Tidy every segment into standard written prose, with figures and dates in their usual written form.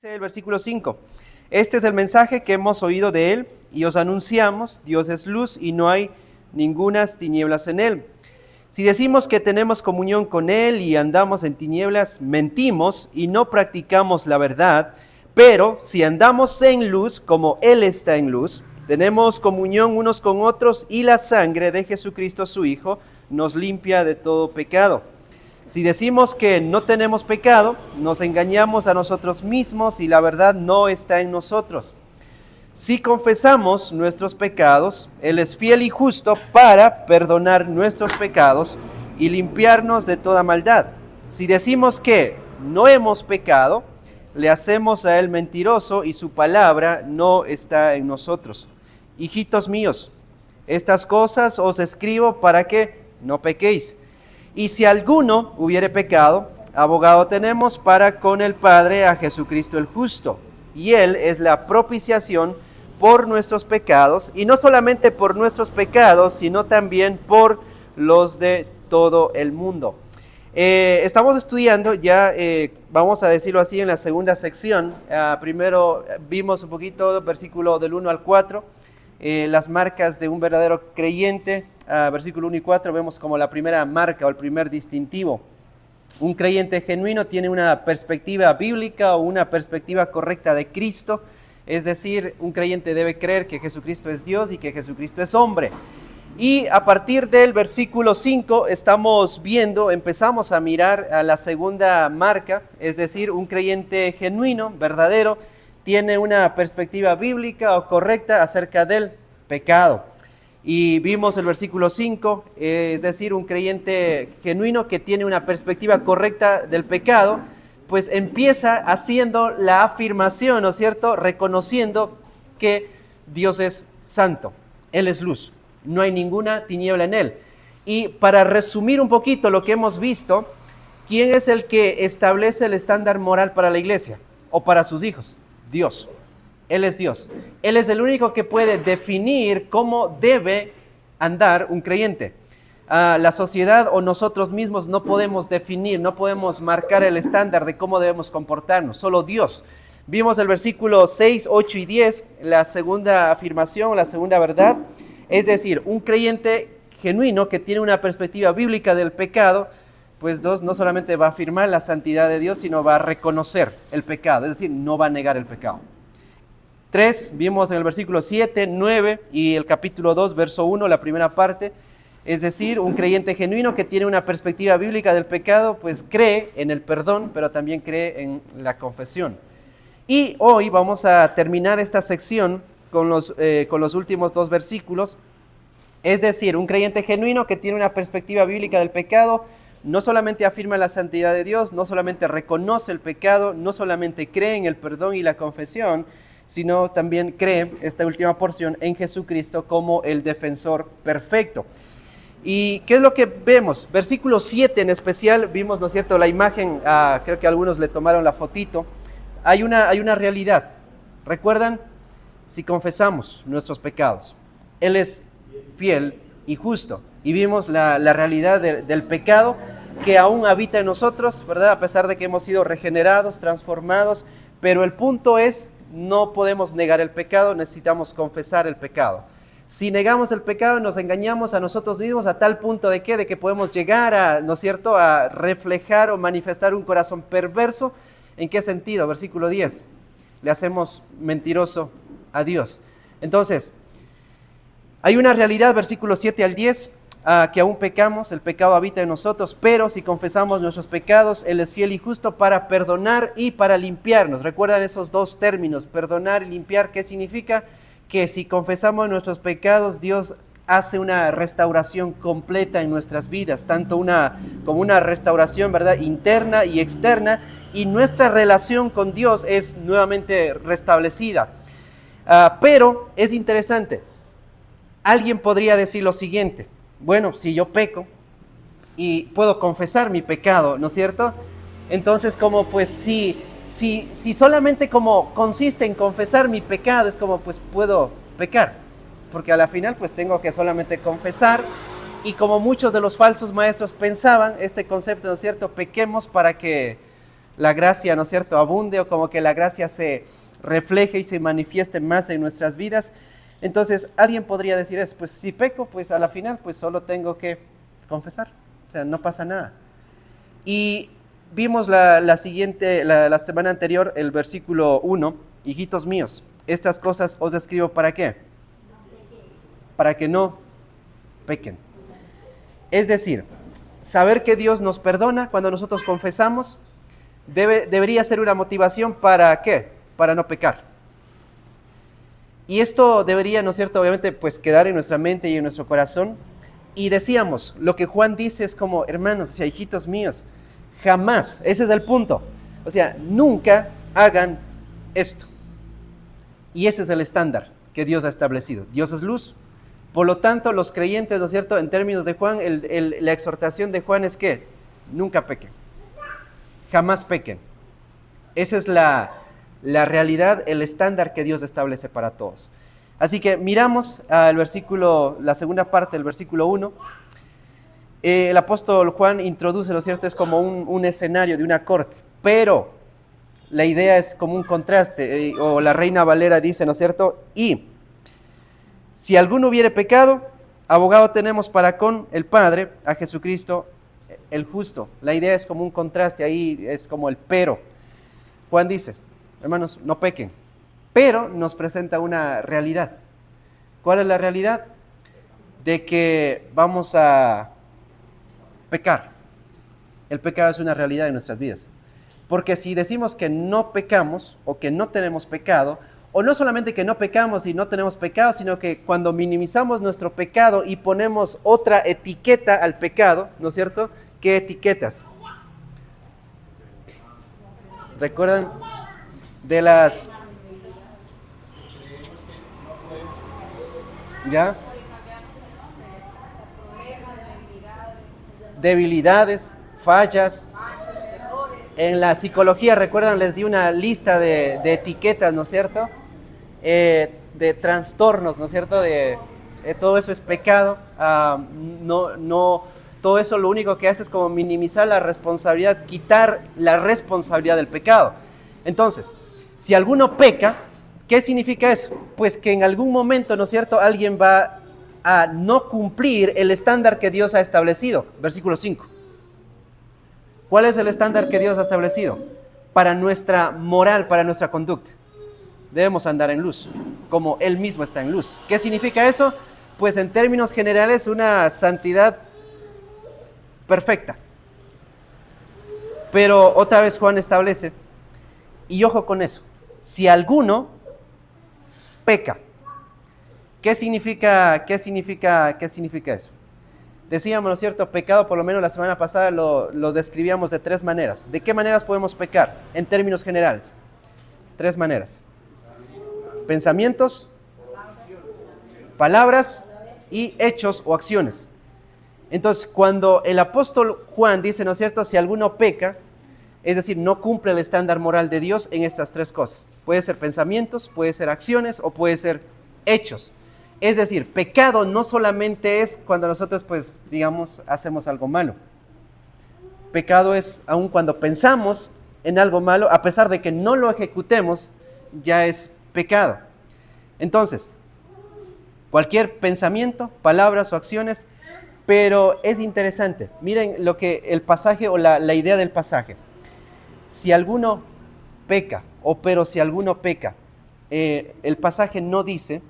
Dice el versículo 5, este es el mensaje que hemos oído de él y os anunciamos, Dios es luz y no hay ningunas tinieblas en él. Si decimos que tenemos comunión con él y andamos en tinieblas, mentimos y no practicamos la verdad, pero si andamos en luz como él está en luz, tenemos comunión unos con otros y la sangre de Jesucristo su Hijo nos limpia de todo pecado. Si decimos que no tenemos pecado, nos engañamos a nosotros mismos y la verdad no está en nosotros. Si confesamos nuestros pecados, Él es fiel y justo para perdonar nuestros pecados y limpiarnos de toda maldad. Si decimos que no hemos pecado, le hacemos a Él mentiroso y su palabra no está en nosotros. Hijitos míos, estas cosas os escribo para que no pequéis. Y si alguno hubiere pecado, abogado tenemos para con el Padre a Jesucristo el justo. Y Él es la propiciación por nuestros pecados, y no solamente por nuestros pecados, sino también por los de todo el mundo. Estamos estudiando ya, vamos a decirlo así, en la segunda sección. Primero vimos un poquito, versículo del 1 al 4, las marcas de un verdadero creyente. Versículo 1 y 4 vemos como la primera marca o el primer distintivo. Un creyente genuino tiene una perspectiva bíblica o una perspectiva correcta de Cristo, es decir, un creyente debe creer que Jesucristo es Dios y que Jesucristo es hombre. Y a partir del versículo 5 empezamos a mirar a la segunda marca, es decir, un creyente genuino, verdadero, tiene una perspectiva bíblica o correcta acerca del pecado. Y vimos el versículo 5, es decir, un creyente genuino que tiene una perspectiva correcta del pecado, pues empieza haciendo la afirmación, ¿no es cierto?, reconociendo que Dios es santo, Él es luz, no hay ninguna tiniebla en Él. Y para resumir un poquito lo que hemos visto, ¿quién es el que establece el estándar moral para la iglesia o para sus hijos? Dios. Él es Dios. Él es el único que puede definir cómo debe andar un creyente. La sociedad o nosotros mismos no podemos definir, no podemos marcar el estándar de cómo debemos comportarnos, solo Dios. Vimos el versículo 6, 8 y 10, la segunda afirmación, la segunda verdad, es decir, un creyente genuino que tiene una perspectiva bíblica del pecado, pues no solamente va a afirmar la santidad de Dios, sino va a reconocer el pecado, es decir, no va a negar el pecado. 3, vimos en el versículo 7, 9 y el capítulo 2, verso 1, la primera parte, es decir, un creyente genuino que tiene una perspectiva bíblica del pecado, pues cree en el perdón, pero también cree en la confesión. Y hoy vamos a terminar esta sección con los últimos dos versículos, es decir, un creyente genuino que tiene una perspectiva bíblica del pecado, no solamente afirma la santidad de Dios, no solamente reconoce el pecado, no solamente cree en el perdón y la confesión, sino también cree, esta última porción, en Jesucristo como el defensor perfecto. ¿Y qué es lo que vemos? Versículo 7 en especial, vimos, ¿no es cierto?, la imagen, creo que algunos le tomaron la fotito. Hay una realidad. ¿Recuerdan? Si confesamos nuestros pecados, Él es fiel y justo. Y vimos la realidad del pecado que aún habita en nosotros, ¿verdad? A pesar de que hemos sido regenerados, transformados, pero el punto es, no podemos negar el pecado, necesitamos confesar el pecado. Si negamos el pecado, nos engañamos a nosotros mismos a tal punto de que podemos llegar a, ¿no es cierto?, a reflejar o manifestar un corazón perverso. ¿En qué sentido? Versículo 10. Le hacemos mentiroso a Dios. Entonces, hay una realidad, versículo 7 al 10, que aún pecamos, el pecado habita en nosotros, pero si confesamos nuestros pecados, Él es fiel y justo para perdonar y para limpiarnos. ¿Recuerdan esos dos términos, perdonar y limpiar? ¿Qué significa? Que si confesamos nuestros pecados, Dios hace una restauración completa en nuestras vidas, tanto como una restauración, ¿verdad?, interna y externa, y nuestra relación con Dios es nuevamente restablecida. Pero es interesante, alguien podría decir lo siguiente: bueno, si yo peco y puedo confesar mi pecado, ¿no es cierto? Entonces, como pues si solamente como consiste en confesar mi pecado, es como pues puedo pecar, porque a la final pues tengo que solamente confesar. Y como muchos de los falsos maestros pensaban, este concepto, ¿no es cierto?, pequemos para que la gracia, ¿no es cierto?, abunde, o como que la gracia se refleje y se manifieste más en nuestras vidas. Entonces, alguien podría decir eso, pues si peco, pues a la final, pues solo tengo que confesar, o sea, no pasa nada. Y vimos la semana anterior, el versículo 1, hijitos míos, estas cosas os escribo ¿para qué? Para que no pequen. Es decir, saber que Dios nos perdona cuando nosotros confesamos debería ser una motivación ¿para qué? Para no pecar. Y esto debería, ¿no es cierto?, obviamente, pues quedar en nuestra mente y en nuestro corazón. Y decíamos, lo que Juan dice es como, hermanos, o sea, hijitos míos, jamás, ese es el punto. O sea, nunca hagan esto. Y ese es el estándar que Dios ha establecido. Dios es luz. Por lo tanto, los creyentes, ¿no es cierto?, en términos de Juan, la exhortación de Juan es que nunca pequen. Jamás pequen. Esa es la realidad, el estándar que Dios establece para todos. Así que miramos al versículo, la segunda parte del versículo 1. El apóstol Juan introduce, ¿no es cierto?, es como un escenario de una corte, pero la idea es como un contraste, o la Reina Valera dice, ¿no es cierto?, y si alguno hubiere pecado, abogado tenemos para con el Padre, a Jesucristo el justo. La idea es como un contraste, ahí es como el pero. Juan dice, hermanos, no pequen, pero nos presenta una realidad. ¿Cuál es la realidad? De que vamos a pecar. El pecado es una realidad en nuestras vidas. Porque si decimos que no pecamos o que no tenemos pecado, o no solamente que no pecamos y no tenemos pecado, sino que cuando minimizamos nuestro pecado y ponemos otra etiqueta al pecado, ¿no es cierto? ¿Qué etiquetas? ¿Recuerdan de las... ¿Ya? Debilidades, fallas. En la psicología, recuerdan, les di una lista de etiquetas, ¿no es cierto? De trastornos, ¿no es cierto? Todo eso es pecado. Todo eso lo único que hace es como minimizar la responsabilidad, quitar la responsabilidad del pecado. Entonces, si alguno peca, ¿qué significa eso? Pues que en algún momento, ¿no es cierto?, alguien va a no cumplir el estándar que Dios ha establecido. Versículo 5. ¿Cuál es el estándar que Dios ha establecido? Para nuestra moral, para nuestra conducta. Debemos andar en luz, como Él mismo está en luz. ¿Qué significa eso? Pues en términos generales, una santidad perfecta. Pero otra vez Juan establece, y ojo con eso, si alguno peca, ¿qué significa eso? Decíamos, ¿no es cierto?, pecado, por lo menos la semana pasada lo describíamos de 3 maneras. ¿De qué maneras podemos pecar en términos generales? 3 maneras. Pensamientos, palabras y hechos o acciones. Entonces, cuando el apóstol Juan dice, ¿no es cierto?, si alguno peca, es decir, no cumple el estándar moral de Dios en estas 3 cosas. Puede ser pensamientos, puede ser acciones o puede ser hechos. Es decir, pecado no solamente es cuando nosotros, pues, digamos, hacemos algo malo. Pecado es aun cuando pensamos en algo malo, a pesar de que no lo ejecutemos, ya es pecado. Entonces, cualquier pensamiento, palabras o acciones, pero es interesante. Miren lo que el pasaje o la idea del pasaje. Si alguno peca, pero si alguno peca, el pasaje no dice,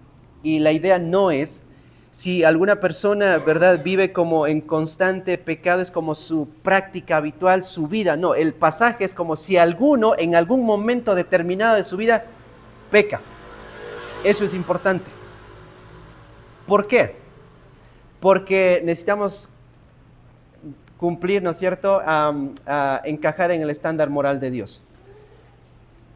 y la idea no es, si alguna persona, ¿verdad?, vive como en constante pecado, es como su práctica habitual, su vida. No, el pasaje es como si alguno en algún momento determinado de su vida peca. Eso es importante. ¿Por qué? Porque necesitamos cumplir, ¿no es cierto?, a encajar en el estándar moral de Dios.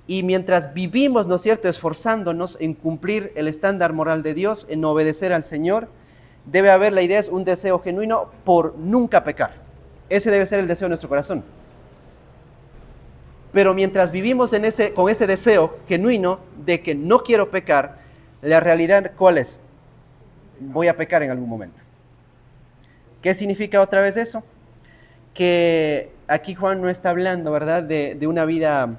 Y mientras vivimos, ¿no es cierto?, esforzándonos en cumplir el estándar moral de Dios, en obedecer al Señor, debe haber, la idea es un deseo genuino por nunca pecar. Ese debe ser el deseo de nuestro corazón. Pero mientras vivimos con ese deseo genuino de que no quiero pecar, la realidad, ¿cuál es? Voy a pecar en algún momento. ¿Qué significa otra vez eso? que aquí Juan no está hablando, ¿verdad?, de una vida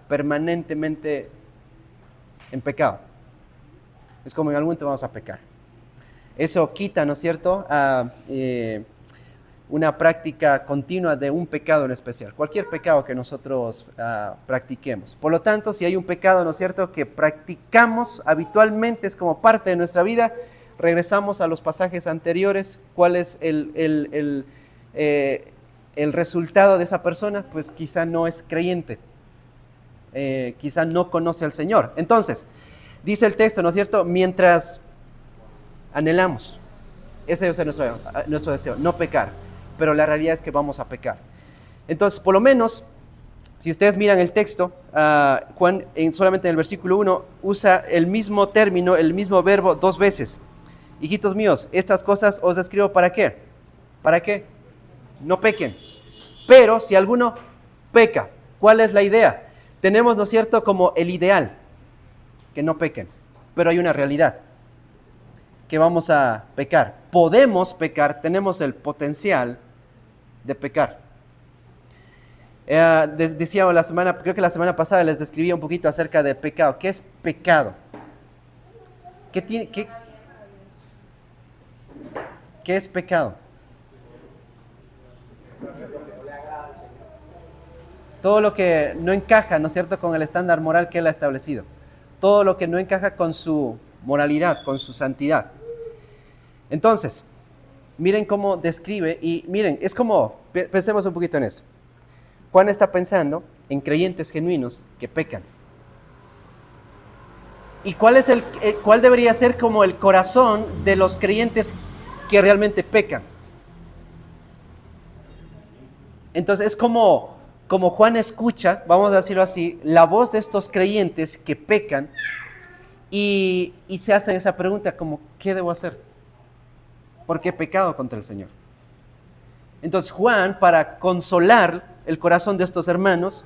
permanentemente en pecado. Es como en algún momento vamos a pecar. Eso quita, ¿no es cierto?, una práctica continua de un pecado en especial. Cualquier pecado que nosotros practiquemos. Por lo tanto, si hay un pecado, ¿no es cierto?, que practicamos habitualmente, es como parte de nuestra vida, regresamos a los pasajes anteriores. ¿Cuál es el resultado de esa persona? Pues quizá no es creyente. Quizá no conoce al Señor. Entonces, dice el texto, ¿no es cierto?, mientras anhelamos, ese debe ser nuestro deseo, no pecar, pero la realidad es que vamos a pecar. Entonces, por lo menos, si ustedes miran el texto, Juan solamente en el versículo 1 usa el mismo término, el mismo verbo 2 veces. Hijitos míos, estas cosas os escribo ¿para qué? ¿Para qué? No pequen. Pero si alguno peca, ¿cuál es la idea? Tenemos, ¿no es cierto?, como el ideal, que no pequen, pero hay una realidad, que vamos a pecar. Podemos pecar, tenemos el potencial de pecar. Decía creo que la semana pasada les describía un poquito acerca del pecado. ¿Qué es pecado? ¿Qué es pecado? Todo lo que no encaja, ¿no es cierto?, con el estándar moral que Él ha establecido. Todo lo que no encaja con su moralidad, con su santidad. Entonces, miren cómo describe, y miren, es como, pensemos un poquito en eso. Juan está pensando en creyentes genuinos que pecan. ¿Y cuál debería ser como el corazón de los creyentes que realmente pecan? Entonces es como Juan escucha, vamos a decirlo así, la voz de estos creyentes que pecan y se hace esa pregunta como, ¿qué debo hacer? Porque he pecado contra el Señor. Entonces Juan, para consolar el corazón de estos hermanos,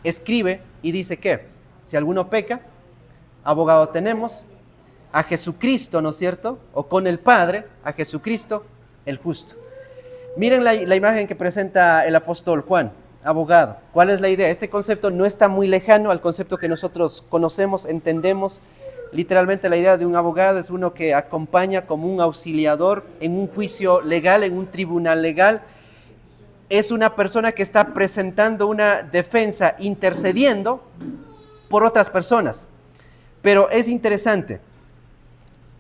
escribe y dice que si alguno peca, abogado tenemos a Jesucristo, ¿no es cierto?, o con el Padre, a Jesucristo el justo. Miren la imagen que presenta el apóstol Juan, abogado. ¿Cuál es la idea? Este concepto no está muy lejano al concepto que nosotros conocemos, entendemos. Literalmente la idea de un abogado es uno que acompaña como un auxiliador en un juicio legal, en un tribunal legal. Es una persona que está presentando una defensa, intercediendo por otras personas. Pero es interesante,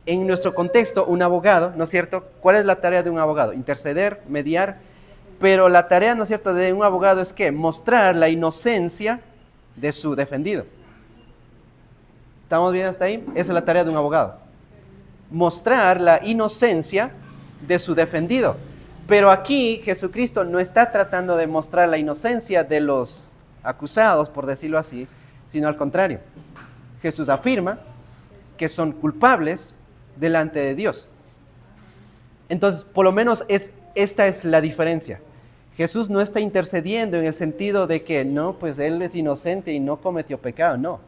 en nuestro contexto, un abogado, ¿no es cierto? ¿Cuál es la tarea de un abogado? Interceder, mediar, pero la tarea, ¿no es cierto?, de un abogado es ¿qué? Mostrar la inocencia de su defendido. ¿Estamos bien hasta ahí? Esa es la tarea de un abogado. Mostrar la inocencia de su defendido. Pero aquí Jesucristo no está tratando de mostrar la inocencia de los acusados, por decirlo así, sino al contrario. Jesús afirma que son culpables delante de Dios. Entonces, por lo menos esta es la diferencia. Jesús no está intercediendo en el sentido de que no, pues Él es inocente y no cometió pecado, no.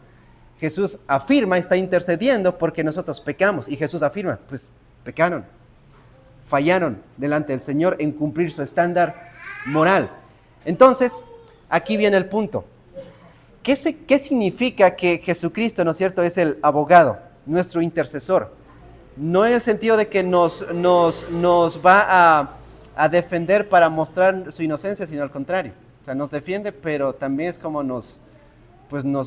Jesús afirma, está intercediendo porque nosotros pecamos. Y Jesús afirma, pues pecaron, fallaron delante del Señor en cumplir su estándar moral. Entonces, aquí viene el punto. ¿Qué significa que Jesucristo, ¿no es cierto?, es el abogado, nuestro intercesor? No en el sentido de que nos va a defender para mostrar su inocencia, sino al contrario. O sea, nos defiende, pero también es como nos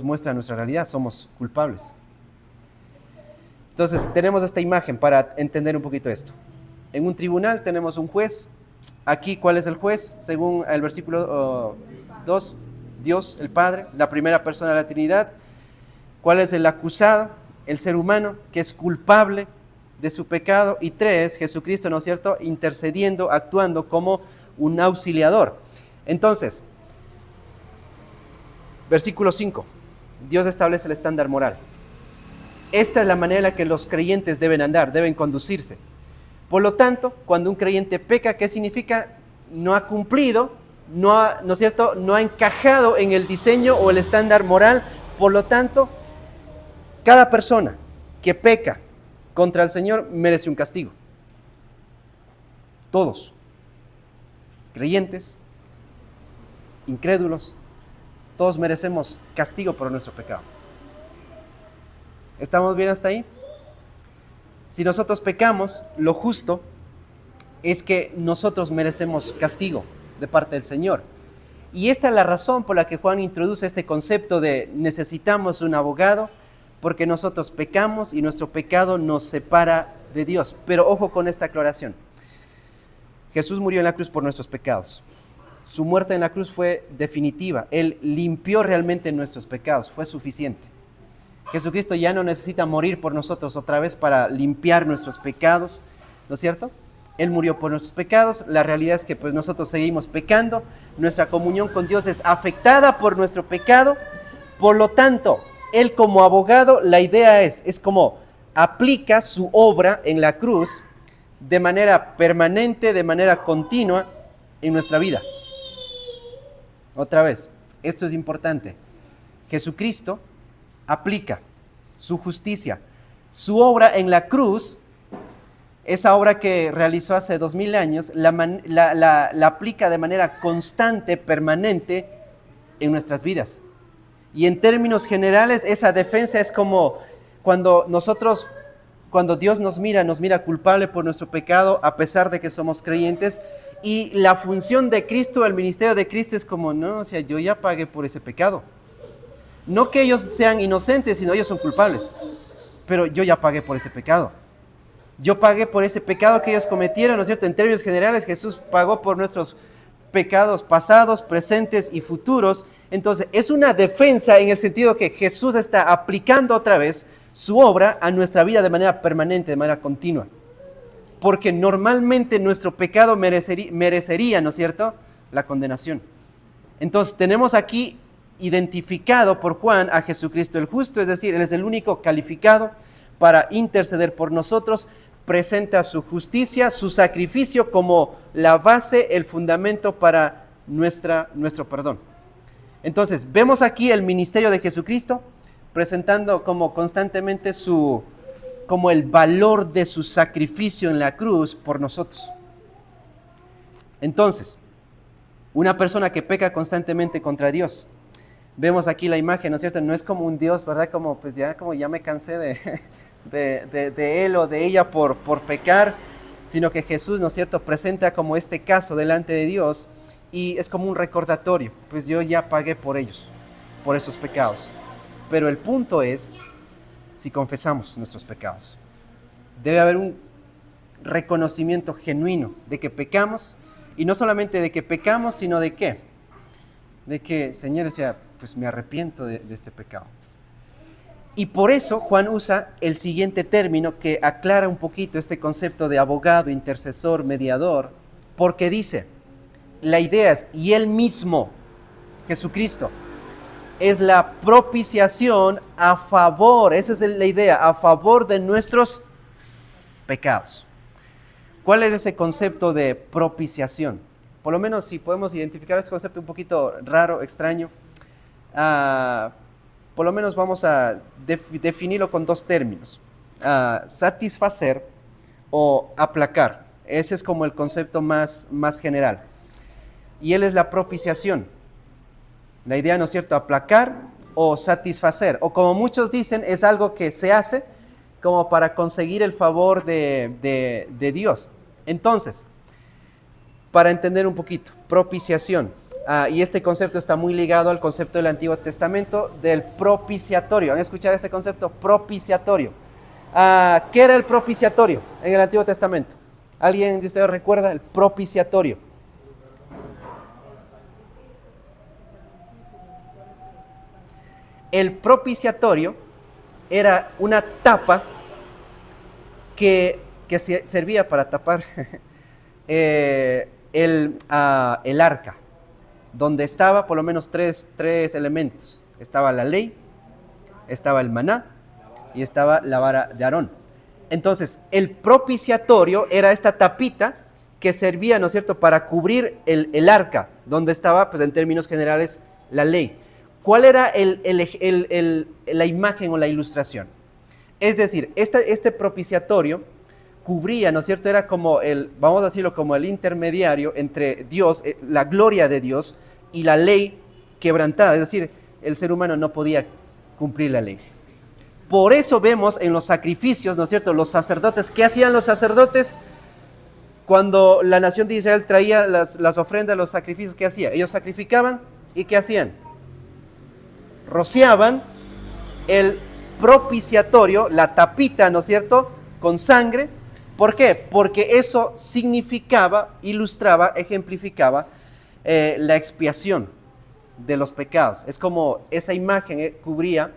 muestra nuestra realidad, somos culpables. Entonces, tenemos esta imagen para entender un poquito esto. En un tribunal tenemos un juez. Aquí, ¿cuál es el juez? Según el versículo 2, Dios, el Padre, la primera persona de la Trinidad. ¿Cuál es el acusado? El ser humano, que es culpable de su pecado. Y 3, Jesucristo, ¿no es cierto?, intercediendo, actuando como un auxiliador. Entonces, versículo 5, Dios establece el estándar moral. Esta es la manera en la que los creyentes deben andar, deben conducirse. Por lo tanto, cuando un creyente peca, ¿qué significa? No ha cumplido, ¿no es cierto?, no ha encajado en el diseño o el estándar moral. Por lo tanto, cada persona que peca contra el Señor merece un castigo. Todos. creyentes, incrédulos, todos merecemos castigo por nuestro pecado. ¿Estamos bien hasta ahí? Si nosotros pecamos, lo justo es que nosotros merecemos castigo de parte del Señor. Y esta es la razón por la que Juan introduce este concepto de necesitamos un abogado, porque nosotros pecamos y nuestro pecado nos separa de Dios. Pero ojo con esta aclaración. Jesús murió en la cruz por nuestros pecados. Su muerte en la cruz fue definitiva. Él limpió realmente nuestros pecados, fue suficiente. Jesucristo ya no necesita morir por nosotros otra vez para limpiar nuestros pecados, ¿no es cierto? Él murió por nuestros pecados. La realidad es que pues, nosotros seguimos pecando. Nuestra comunión con Dios es afectada por nuestro pecado. Por lo tanto, Él como abogado, la idea es como aplica su obra en la cruz de manera permanente, de manera continua en nuestra vida. Otra vez, esto es importante. Jesucristo aplica su justicia, su obra en la cruz, esa obra que realizó hace 2000 años, la aplica de manera constante, permanente en nuestras vidas. Y en términos generales, esa defensa es como cuando Dios nos mira culpable por nuestro pecado, a pesar de que somos creyentes, y la función de Cristo, el ministerio de Cristo es como, no, o sea, yo ya pagué por ese pecado. No que ellos sean inocentes, sino ellos son culpables. Pero yo ya pagué por ese pecado. Yo pagué por ese pecado que ellos cometieron, ¿no es cierto? En términos generales, Jesús pagó por nuestros pecados pasados, presentes y futuros. Entonces, es una defensa en el sentido que Jesús está aplicando otra vez su obra a nuestra vida de manera permanente, de manera continua. Porque normalmente nuestro pecado merecería, ¿no es cierto?, la condenación. Entonces, tenemos aquí identificado por Juan a Jesucristo el justo, es decir, Él es el único calificado para interceder por nosotros, presenta su justicia, su sacrificio como la base, el fundamento para nuestro perdón. Entonces, vemos aquí el ministerio de Jesucristo presentando como constantemente como el valor de su sacrificio en la cruz por nosotros. Entonces, una persona que peca constantemente contra Dios, vemos aquí la imagen, ¿no es cierto? No es como un Dios, ¿verdad? Como ya me cansé de él o de ella por pecar, sino que Jesús, ¿no es cierto?, presenta como este caso delante de Dios y es como un recordatorio, pues yo ya pagué por ellos, por esos pecados. Pero el punto es, si confesamos nuestros pecados, debe haber un reconocimiento genuino de que pecamos, y no solamente de que pecamos, sino de qué, de que, Señor, o sea, pues me arrepiento de este pecado. Y por eso Juan usa el siguiente término que aclara un poquito este concepto de abogado, intercesor, mediador, porque dice, la idea es, y Él mismo, Jesucristo, es la propiciación a favor, esa es la idea, a favor de nuestros pecados. ¿Cuál es ese concepto de propiciación? Por lo menos si podemos identificar este concepto un poquito raro, extraño, por lo menos vamos a definirlo con dos términos. Satisfacer o aplacar. Ese es como el concepto más general. Y Él es la propiciación. La idea, ¿no es cierto?, aplacar o satisfacer. O como muchos dicen, es algo que se hace como para conseguir el favor de Dios. Entonces, para entender un poquito, propiciación. Y este concepto está muy ligado al concepto del Antiguo Testamento del propiciatorio. ¿Han escuchado ese concepto? Propiciatorio. ¿Qué era el propiciatorio en el Antiguo Testamento? ¿Alguien de ustedes recuerda el propiciatorio? El propiciatorio era una tapa que servía para tapar el arca, donde estaba por lo menos tres elementos. Estaba la ley, estaba el maná y estaba la vara de Aarón. Entonces, el propiciatorio era esta tapita que servía, ¿no es cierto?, para cubrir el arca, donde estaba, pues en términos generales, la ley. ¿Cuál era la imagen o la ilustración? Es decir, este propiciatorio, cubría, ¿no es cierto? Era como vamos a decirlo, como el intermediario entre Dios, la gloria de Dios y la ley quebrantada. Es decir, el ser humano no podía cumplir la ley. Por eso vemos en los sacrificios, ¿no es cierto? Los sacerdotes, ¿qué hacían los sacerdotes? Cuando la nación de Israel traía las ofrendas, los sacrificios, ¿qué hacía? Ellos sacrificaban y ¿qué hacían? Rociaban el propiciatorio, la tapita, ¿no es cierto?, con sangre. ¿Por qué? Porque eso significaba, ilustraba, ejemplificaba la expiación de los pecados. Es como esa imagen cubría,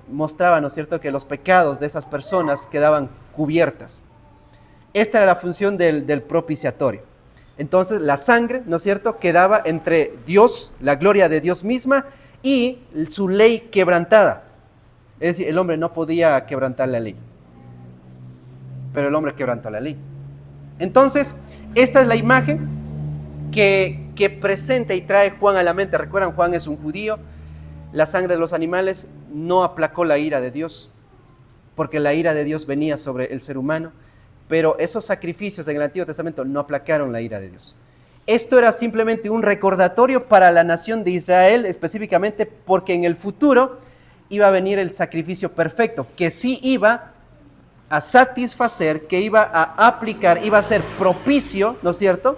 mostraba, ¿no es cierto?, que los pecados de esas personas quedaban cubiertas. Esta era la función del propiciatorio. Entonces la sangre, ¿no es cierto?, quedaba entre Dios, la gloria de Dios misma, y su ley quebrantada. Es decir, el hombre no podía quebrantar la ley, pero el hombre quebrantó la ley. Entonces, esta es la imagen que presenta y trae Juan a la mente. Recuerdan, Juan es un judío. La sangre de los animales no aplacó la ira de Dios, porque la ira de Dios venía sobre el ser humano. Pero esos sacrificios en el Antiguo Testamento no aplacaron la ira de Dios. Esto era simplemente un recordatorio para la nación de Israel, específicamente porque en el futuro iba a venir el sacrificio perfecto, que sí iba a satisfacer, que iba a aplicar, iba a ser propicio, ¿no es cierto?,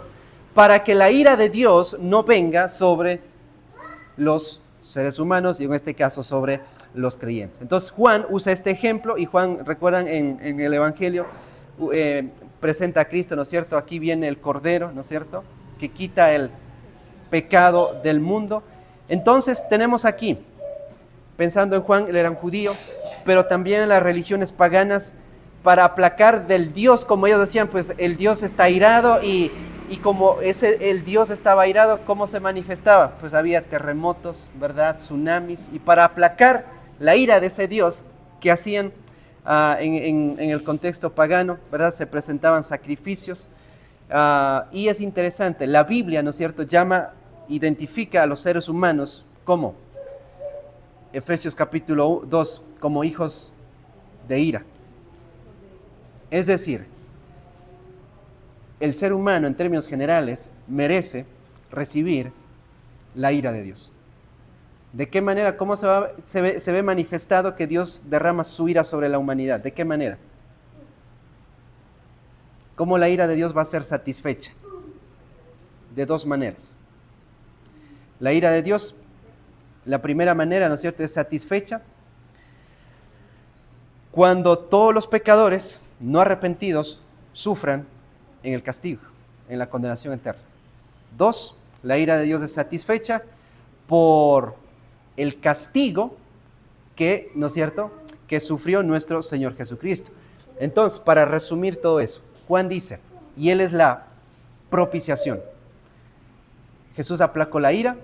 para que la ira de Dios no venga sobre los seres humanos y en este caso sobre los creyentes. Entonces Juan usa este ejemplo y Juan, recuerdan en el Evangelio, presenta a Cristo, ¿no es cierto? Aquí viene el Cordero, ¿no es cierto?, que quita el pecado del mundo. Entonces tenemos aquí, pensando en Juan, él era un judío, pero también en las religiones paganas, para aplacar del Dios, como ellos decían, pues el Dios está airado y como el Dios estaba airado, ¿cómo se manifestaba? Pues había terremotos, ¿verdad?, tsunamis, y para aplacar la ira de ese Dios, que hacían en el contexto pagano, ¿verdad?, se presentaban sacrificios. Y es interesante, la Biblia, ¿no es cierto?, identifica a los seres humanos como, Efesios capítulo 2, como hijos de ira. Es decir, el ser humano en términos generales merece recibir la ira de Dios. ¿De qué manera? ¿Cómo se ve manifestado que Dios derrama su ira sobre la humanidad? ¿De qué manera? ¿Cómo la ira de Dios va a ser satisfecha? De dos maneras. La ira de Dios, la primera manera, ¿no es cierto?, es satisfecha cuando todos los pecadores no arrepentidos sufran en el castigo, en la condenación eterna. Dos, la ira de Dios es satisfecha por el castigo que, ¿no es cierto?, que sufrió nuestro Señor Jesucristo. Entonces, para resumir todo eso, Juan dice, y Él es la propiciación. Jesús aplacó la ira,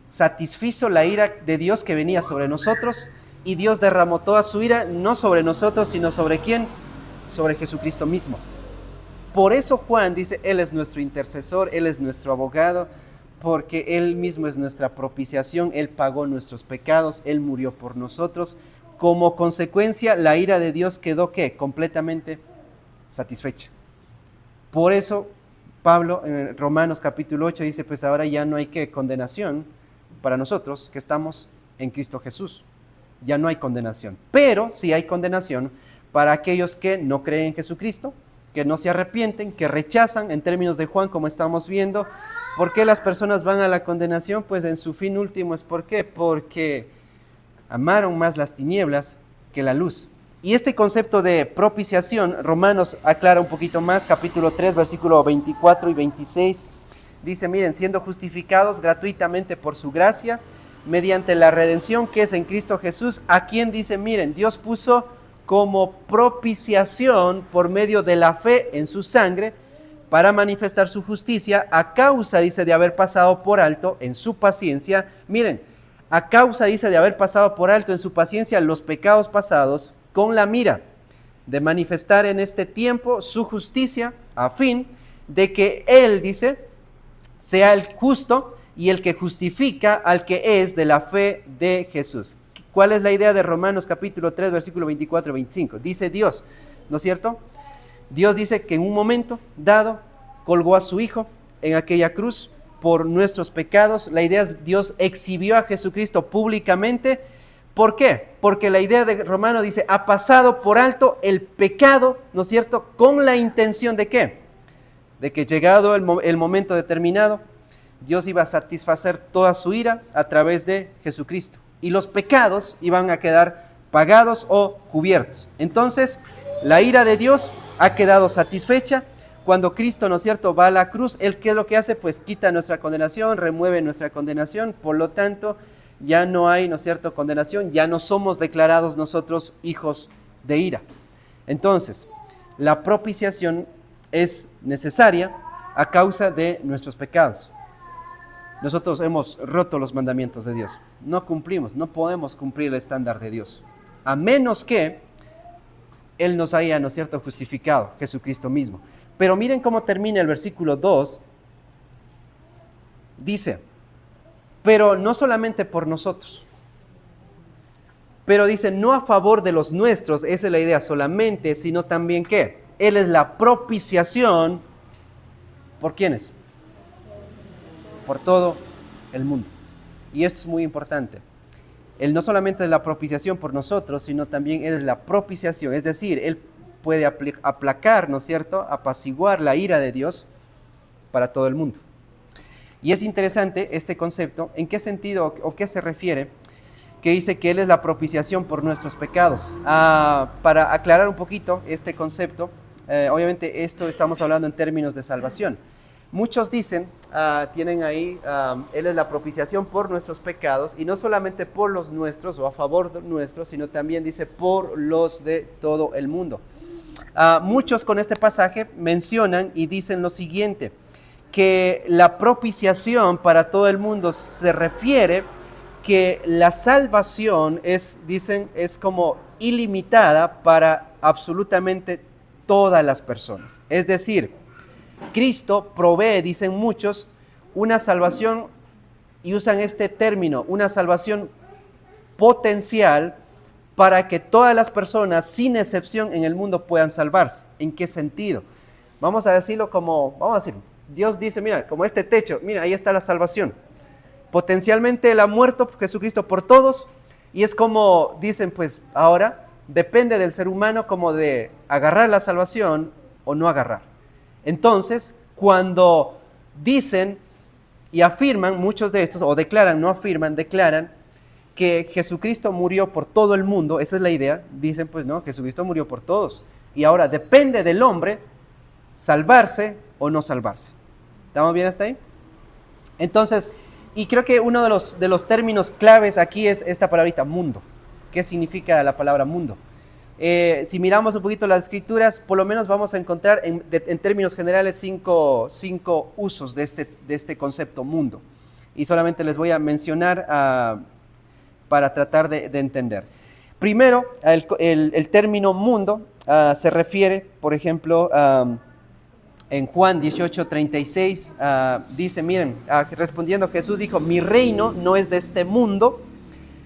satisfizo la ira de Dios que venía sobre nosotros, y Dios derramó toda su ira, no sobre nosotros, sino sobre ¿quién? Sobre Jesucristo mismo. Por eso Juan dice, Él es nuestro intercesor, Él es nuestro abogado, porque Él mismo es nuestra propiciación, Él pagó nuestros pecados, Él murió por nosotros. Como consecuencia, la ira de Dios quedó, ¿qué? Completamente satisfecha. Por eso, Pablo en Romanos capítulo 8 dice, pues ahora ya no hay condenación para nosotros que estamos en Cristo Jesús. Ya no hay condenación, pero sí hay condenación para aquellos que no creen en Jesucristo, que no se arrepienten, que rechazan, en términos de Juan, como estamos viendo. ¿Por qué las personas van a la condenación? Pues en su fin último es ¿por qué? Porque amaron más las tinieblas que la luz. Y este concepto de propiciación, Romanos aclara un poquito más, capítulo 3, versículo 24 y 26, dice, miren, siendo justificados gratuitamente por su gracia, mediante la redención que es en Cristo Jesús, a quien dice, miren, Dios puso como propiciación por medio de la fe en su sangre, para manifestar su justicia, a causa, dice, de haber pasado por alto en su paciencia, miren, a causa, dice, de haber pasado por alto en su paciencia los pecados pasados, con la mira de manifestar en este tiempo su justicia, a fin de que Él, dice, sea el justo y el que justifica al que es de la fe de Jesús. ¿Cuál es la idea de Romanos capítulo 3, versículo 24 y 25? Dice Dios, ¿no es cierto? Dios dice que en un momento dado colgó a su Hijo en aquella cruz por nuestros pecados. La idea es Dios exhibió a Jesucristo públicamente. ¿Por qué? Porque la idea de Romano dice, ha pasado por alto el pecado, ¿no es cierto? Con la intención de ¿qué? De que llegado el momento determinado, Dios iba a satisfacer toda su ira a través de Jesucristo. Y los pecados iban a quedar pagados o cubiertos. Entonces, la ira de Dios ha quedado satisfecha. Cuando Cristo, ¿no es cierto?, va a la cruz, ¿Él qué es lo que hace? Pues quita nuestra condenación, remueve nuestra condenación. Por lo tanto, ya no hay, ¿no es cierto?, condenación. Ya no somos declarados nosotros hijos de ira. Entonces, la propiciación es necesaria a causa de nuestros pecados. Nosotros hemos roto los mandamientos de Dios. No cumplimos, no podemos cumplir el estándar de Dios. A menos que Él nos haya, ¿no es cierto?, justificado, Jesucristo mismo. Pero miren cómo termina el versículo 2. Dice, pero no solamente por nosotros. Pero dice, no a favor de los nuestros, esa es la idea solamente, sino también ¿qué? Él es la propiciación. ¿Por quiénes? Por todo el mundo. Y esto es muy importante. Él no solamente es la propiciación por nosotros, sino también Él es la propiciación. Es decir, Él puede aplacar, ¿no es cierto?, apaciguar la ira de Dios para todo el mundo. Y es interesante este concepto, ¿en qué sentido o qué se refiere? Que dice que Él es la propiciación por nuestros pecados. Para aclarar un poquito este concepto, obviamente esto estamos hablando en términos de salvación. Muchos dicen, tienen ahí, Él es la propiciación por nuestros pecados, y no solamente por los nuestros o a favor de nuestros, sino también dice por los de todo el mundo. Muchos con este pasaje mencionan y dicen lo siguiente, que la propiciación para todo el mundo se refiere que la salvación dicen, es como ilimitada para absolutamente todas las personas. Es decir, Cristo provee, dicen muchos, una salvación, y usan este término, una salvación potencial para que todas las personas, sin excepción en el mundo, puedan salvarse. ¿En qué sentido? Vamos a decirlo Dios dice, mira, como este techo, mira, ahí está la salvación. Potencialmente Él ha muerto Jesucristo por todos, y es como dicen, pues ahora depende del ser humano como de agarrar la salvación o no agarrar. Entonces, cuando dicen y afirman, muchos de estos, o declaran, no afirman, declaran que Jesucristo murió por todo el mundo, esa es la idea, dicen pues no, Jesucristo murió por todos, y ahora depende del hombre salvarse o no salvarse. ¿Estamos bien hasta ahí? Entonces, y creo que uno de los términos claves aquí es esta palabrita, mundo. ¿Qué significa la palabra mundo? Si miramos un poquito las escrituras, por lo menos vamos a encontrar en términos generales cinco usos de este concepto mundo. Y solamente les voy a mencionar para tratar de entender. Primero, el término mundo se refiere, por ejemplo, en Juan 18:36, dice, miren, respondiendo Jesús dijo, mi reino no es de este mundo,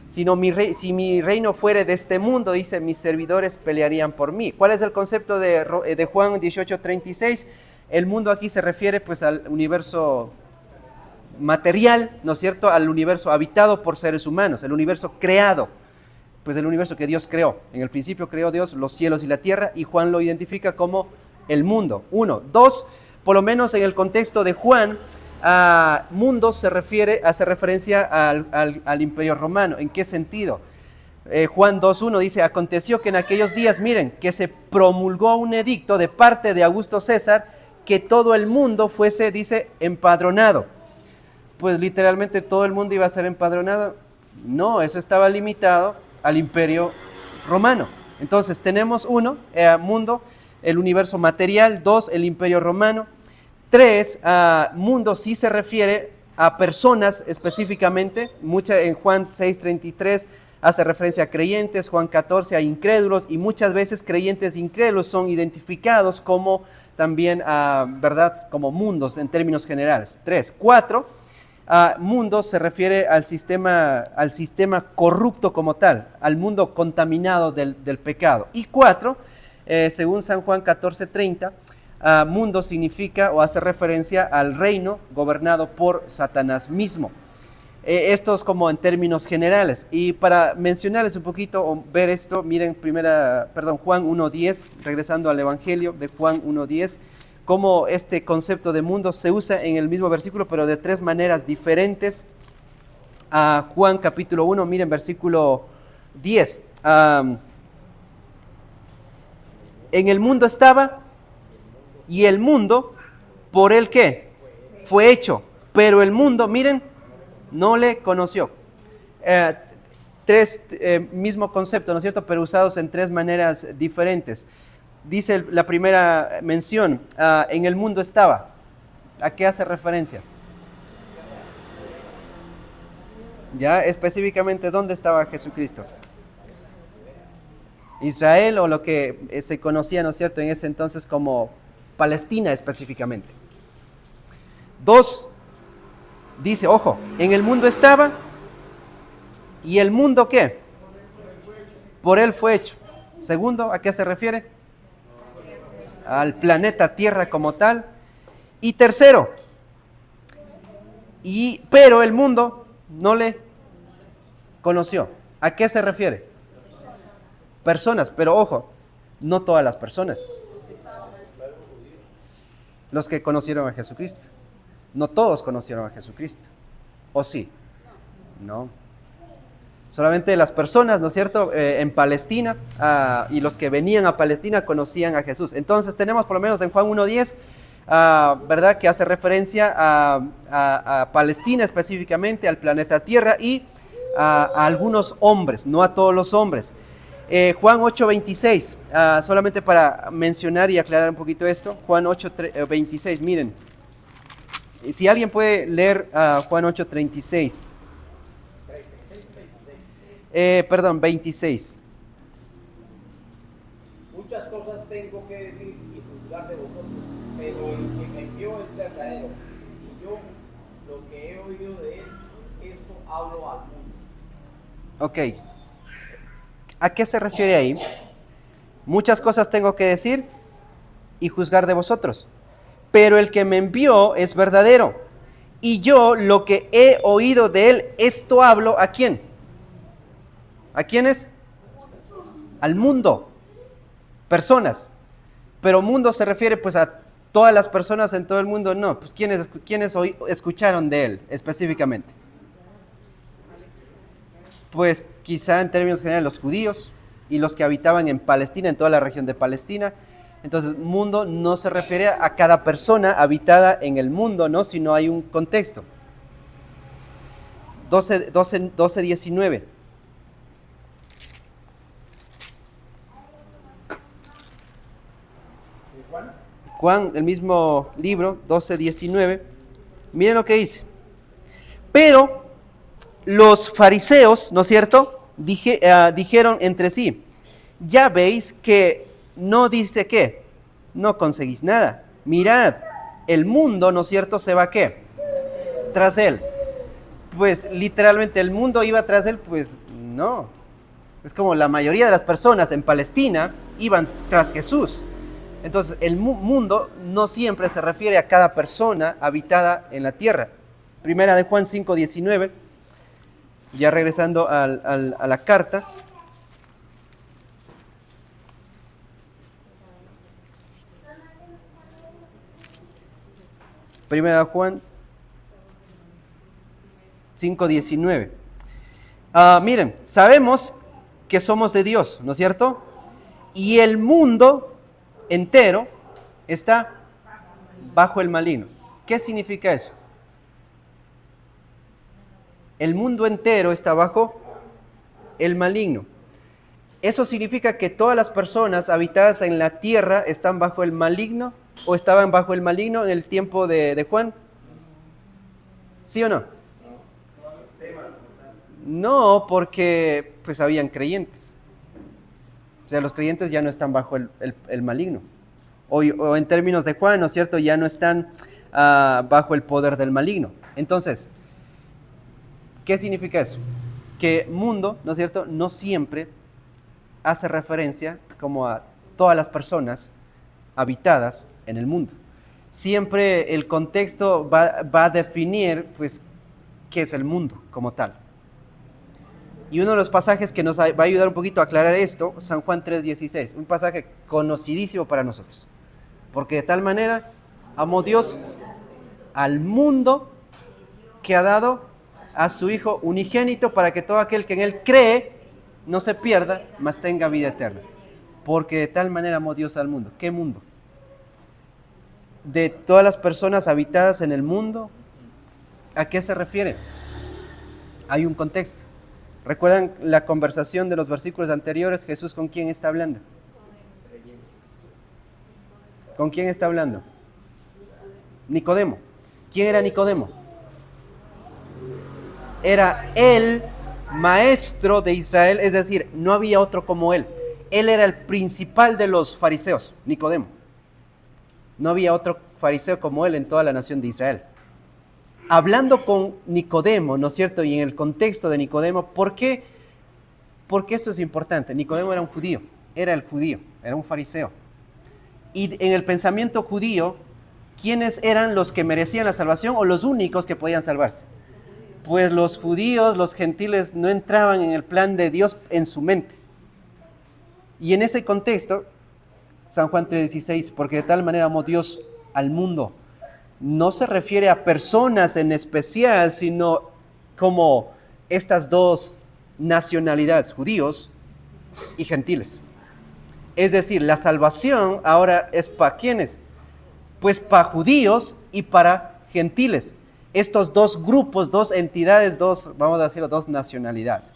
sino si mi reino fuere de este mundo, dice, mis servidores pelearían por mí. ¿Cuál es el concepto de Juan 18:36? El mundo aquí se refiere pues al universo material, ¿no es cierto?, al universo habitado por seres humanos, el universo creado, pues el universo que Dios creó. En el principio creó Dios los cielos y la tierra, y Juan lo identifica como el mundo. 1. 2, por lo menos en el contexto de Juan, mundo hace referencia al Imperio Romano. ¿En qué sentido? Juan 2:1 dice, aconteció que en aquellos días, miren, que se promulgó un edicto de parte de Augusto César, que todo el mundo fuese, dice, empadronado. Pues literalmente todo el mundo iba a ser empadronado. No, eso estaba limitado al Imperio Romano. Entonces tenemos mundo, el universo material. 2, el Imperio Romano. 3, mundo sí se refiere a personas específicamente. En Juan 6:33 hace referencia a creyentes, Juan 14 a incrédulos, y muchas veces creyentes e incrédulos son identificados como también, ¿verdad?, como mundos en términos generales. 3. 4, mundo se refiere al sistema corrupto como tal, al mundo contaminado del pecado. Y 4, según San Juan 14:30, mundo significa o hace referencia al reino gobernado por Satanás mismo. Esto es como en términos generales. Y para mencionarles un poquito o ver esto, miren Juan 1:10, regresando al Evangelio de Juan 1:10, cómo este concepto de mundo se usa en el mismo versículo, pero de tres maneras diferentes. Juan capítulo 1, miren versículo 10. En el mundo estaba, y el mundo, por el que fue hecho, pero el mundo, miren, no le conoció. Mismo concepto, ¿no es cierto?, pero usados en tres maneras diferentes. Dice la primera mención, en el mundo estaba. ¿A qué hace referencia? Ya específicamente, ¿dónde estaba Jesucristo? Israel, o lo que se conocía, ¿no es cierto?, en ese entonces como Palestina específicamente. 2, dice, ojo, en el mundo estaba, y el mundo ¿qué? Por él fue hecho. Segundo, ¿a qué se refiere? Al planeta Tierra como tal. Y tercero, pero el mundo no le conoció. ¿A qué se refiere? Personas, pero ojo, no todas las personas. Los que conocieron a Jesucristo. No todos conocieron a Jesucristo. ¿O sí? No. Solamente las personas, ¿no es cierto?, en Palestina, y los que venían a Palestina conocían a Jesús. Entonces tenemos por lo menos en Juan 1:10, ¿verdad?, que hace referencia a Palestina específicamente, al planeta Tierra y a algunos hombres, no a todos los hombres. Juan 8:26, solamente para mencionar y aclarar un poquito esto, Juan 8:26, miren. Si alguien puede leer Juan 8:36. 26. Muchas cosas tengo que decir y juzgar de vosotros, pero el que me envió es verdadero, y yo lo que he oído de él, esto hablo al mundo. Ok. ¿A qué se refiere ahí? Muchas cosas tengo que decir y juzgar de vosotros, pero el que me envió es verdadero, y yo lo que he oído de él, esto hablo, ¿a quién? ¿A quiénes? Al mundo. Personas. Pero mundo se refiere pues a todas las personas en todo el mundo. No, pues ¿quiénes escucharon de él específicamente? Pues quizá en términos generales los judíos y los que habitaban en Palestina, en toda la región de Palestina. Entonces, mundo no se refiere a cada persona habitada en el mundo, ¿no?, sino hay un contexto. 12:19. Juan, el mismo libro, 12:19. Miren lo que dice. Pero los fariseos, ¿no es cierto?, dijeron entre sí, ya veis que no dice qué, no conseguís nada. Mirad, el mundo, ¿no es cierto?, se va ¿qué? Tras él. Pues literalmente el mundo iba tras él, pues no. Es como la mayoría de las personas en Palestina iban tras Jesús. Entonces el mundo no siempre se refiere a cada persona habitada en la tierra. Primera de Juan 5:19, ya regresando a la carta. Primera de Juan 5:19. Miren, sabemos que somos de Dios, ¿no es cierto? Y el mundo entero está bajo el maligno. ¿Qué significa eso? El mundo entero está bajo el maligno. ¿Eso significa que todas las personas habitadas en la tierra están bajo el maligno o estaban bajo el maligno en el tiempo de Juan? ¿Sí o no? No, porque pues habían creyentes. O sea, los creyentes ya no están bajo el maligno. O en términos de Juan, ¿no es cierto?, ya no están bajo el poder del maligno. Entonces, ¿qué significa eso? Que mundo, ¿no es cierto?, no siempre hace referencia como a todas las personas habitadas en el mundo. Siempre el contexto va a definir, pues, qué es el mundo como tal. Y uno de los pasajes que nos va a ayudar un poquito a aclarar esto, San Juan 3:16, un pasaje conocidísimo para nosotros. Porque de tal manera amó Dios al mundo que ha dado a su Hijo unigénito para que todo aquel que en Él cree no se pierda, mas tenga vida eterna. Porque de tal manera amó Dios al mundo. ¿Qué mundo? De todas las personas habitadas en el mundo, ¿a qué se refiere? Hay un contexto. ¿Recuerdan la conversación de los versículos anteriores? Jesús, ¿con quién está hablando? ¿Con quién está hablando? Nicodemo. ¿Quién era Nicodemo? Era el maestro de Israel, es decir, no había otro como él. Él era el principal de los fariseos, Nicodemo. No había otro fariseo como él en toda la nación de Israel. Hablando con Nicodemo, ¿no es cierto? Y en el contexto de Nicodemo, ¿por qué? Porque esto es importante. Nicodemo era un judío, era un fariseo. Y en el pensamiento judío, ¿quiénes eran los que merecían la salvación o los únicos que podían salvarse? Pues los judíos, los gentiles no entraban en el plan de Dios en su mente. Y en ese contexto, San Juan 3:16, porque de tal manera amó Dios al mundo, no se refiere a personas en especial, sino como estas dos nacionalidades, judíos y gentiles. Es decir, la salvación ahora es para ¿quiénes? Pues para judíos y para gentiles. Estos dos grupos, dos entidades, vamos a decirlo, dos nacionalidades.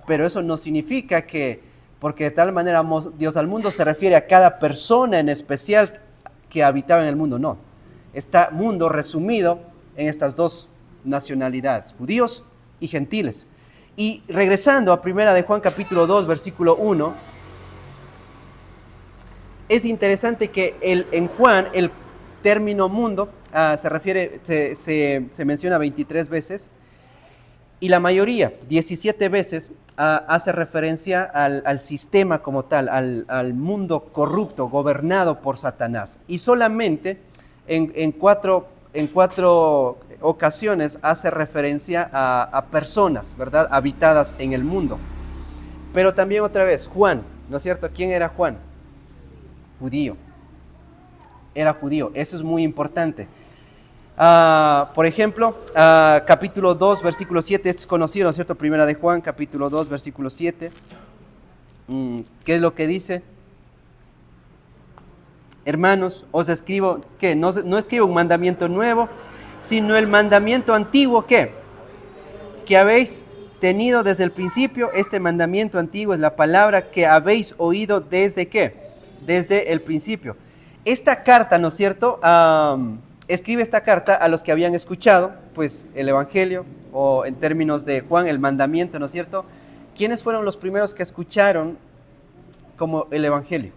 Pero eso no significa que, porque de tal manera amó Dios al mundo, se refiere a cada persona en especial que habitaba en el mundo. No, está mundo resumido en estas dos nacionalidades, judíos y gentiles. Y regresando a 1 de Juan capítulo 2, versículo 1, es interesante que en Juan el término mundo se refiere, se menciona 23 veces, y la mayoría, 17 veces, hace referencia al sistema como tal, al mundo corrupto, gobernado por Satanás. Y solamente en cuatro ocasiones hace referencia a personas, ¿verdad?, habitadas en el mundo. Pero también otra vez, Juan, ¿no es cierto? ¿Quién era Juan? Judío. Era judío, eso es muy importante. Por ejemplo, capítulo 2, versículo 7, esto es conocido, ¿no es cierto? Primera de Juan, capítulo 2, versículo 7. ¿Qué es lo que dice? Hermanos, os escribo, ¿qué? No escribo un mandamiento nuevo, sino el mandamiento antiguo, ¿qué? Que habéis tenido desde el principio. Este mandamiento antiguo es la palabra que habéis oído desde, ¿qué? Desde el principio. Esta carta, ¿no es cierto? Escribe esta carta a los que habían escuchado, pues, el Evangelio, o en términos de Juan, el mandamiento, ¿no es cierto? ¿Quiénes fueron los primeros que escucharon como el Evangelio?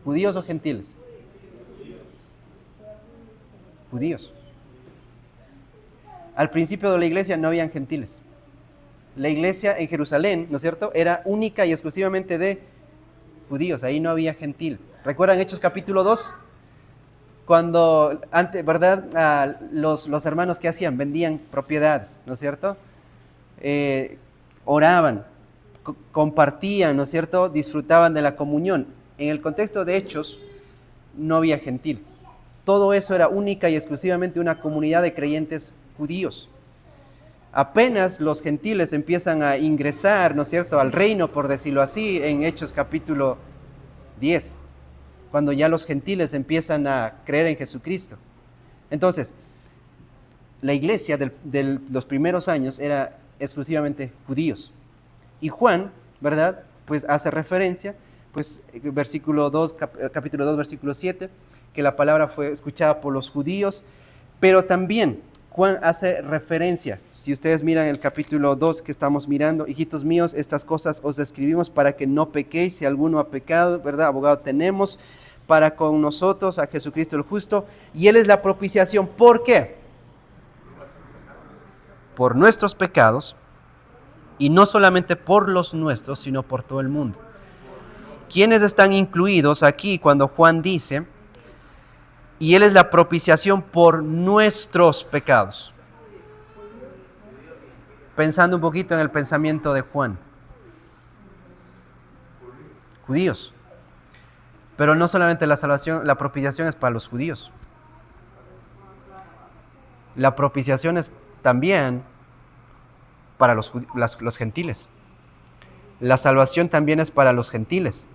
¿Judíos o gentiles? Judíos. Al principio de la iglesia no habían gentiles. La iglesia en Jerusalén, ¿no es cierto?, era única y exclusivamente de judíos, ahí no había gentil. ¿Recuerdan Hechos capítulo 2? Cuando, antes, ¿verdad?, los hermanos, ¿qué hacían? Vendían propiedades, ¿no es cierto? Oraban, compartían, ¿no es cierto? Disfrutaban de la comunión. En el contexto de Hechos no había gentil. Todo eso era única y exclusivamente una comunidad de creyentes judíos. Apenas los gentiles empiezan a ingresar, ¿no es cierto?, al reino, por decirlo así, en Hechos capítulo 10, cuando ya los gentiles empiezan a creer en Jesucristo. Entonces, la iglesia de los primeros años era exclusivamente judíos. Y Juan, ¿verdad?, pues hace referencia, pues capítulo 2, versículo 7, que la palabra fue escuchada por los judíos, pero también Juan hace referencia, si ustedes miran el capítulo 2 que estamos mirando, hijitos míos, estas cosas os escribimos para que no pequéis, si alguno ha pecado, ¿verdad? Abogado tenemos para con nosotros a Jesucristo el justo, y Él es la propiciación. ¿Por qué? Por nuestros pecados, y no solamente por los nuestros, sino por todo el mundo. ¿Quiénes están incluidos aquí cuando Juan dice, y Él es la propiciación por nuestros pecados? Pensando un poquito en el pensamiento de Juan. Judíos. Pero no solamente la salvación, la propiciación es para los judíos. La propiciación es también para los gentiles. La salvación también es para los gentiles.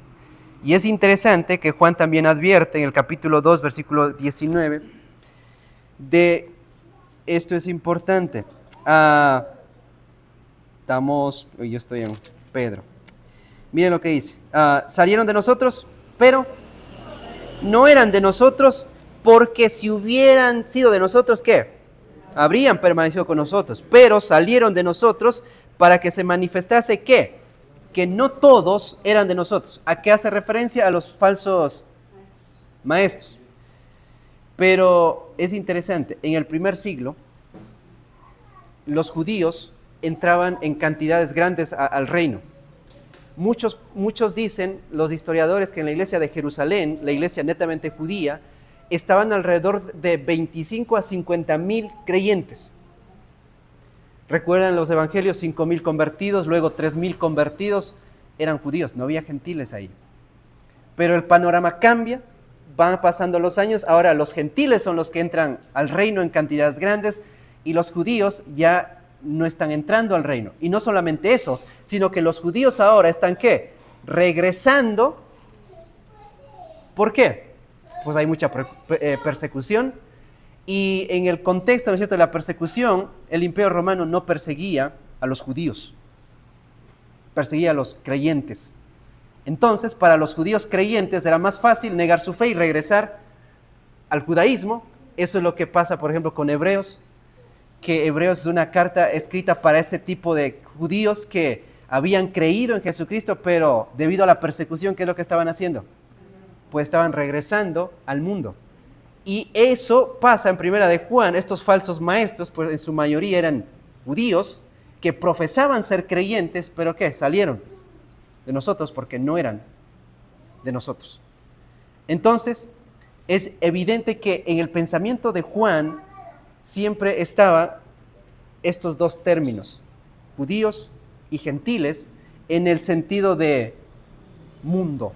Y es interesante que Juan también advierte en el capítulo 2, versículo 19, de esto es importante. Yo estoy en Pedro. Miren lo que dice. Salieron de nosotros, pero no eran de nosotros, porque si hubieran sido de nosotros, ¿qué? Habrían permanecido con nosotros. Pero salieron de nosotros para que se manifestase, ¿qué? Que no todos eran de nosotros. ¿A qué hace referencia? A los falsos maestros. Pero es interesante, en el primer siglo, los judíos entraban en cantidades grandes al reino. Muchos dicen, los historiadores, que en la iglesia de Jerusalén, la iglesia netamente judía, estaban alrededor de 25 a 50 mil creyentes. Recuerdan los evangelios, 5,000 convertidos, luego 3,000 convertidos, eran judíos, no había gentiles ahí. Pero el panorama cambia, van pasando los años, ahora los gentiles son los que entran al reino en cantidades grandes y los judíos ya no están entrando al reino. Y no solamente eso, sino que los judíos ahora están, ¿qué? Regresando. ¿Por qué? Pues hay mucha persecución. Y en el contexto, ¿no es cierto?, de la persecución, el Imperio Romano no perseguía a los judíos, perseguía a los creyentes. Entonces, para los judíos creyentes era más fácil negar su fe y regresar al judaísmo. Eso es lo que pasa, por ejemplo, con Hebreos, que Hebreos es una carta escrita para ese tipo de judíos que habían creído en Jesucristo, pero debido a la persecución, ¿qué es lo que estaban haciendo? Pues estaban regresando al mundo. Y eso pasa en Primera de Juan. Estos falsos maestros, pues en su mayoría eran judíos que profesaban ser creyentes, pero ¿qué? Salieron de nosotros porque no eran de nosotros. Entonces, es evidente que en el pensamiento de Juan siempre estaban estos dos términos, judíos y gentiles, en el sentido de mundo.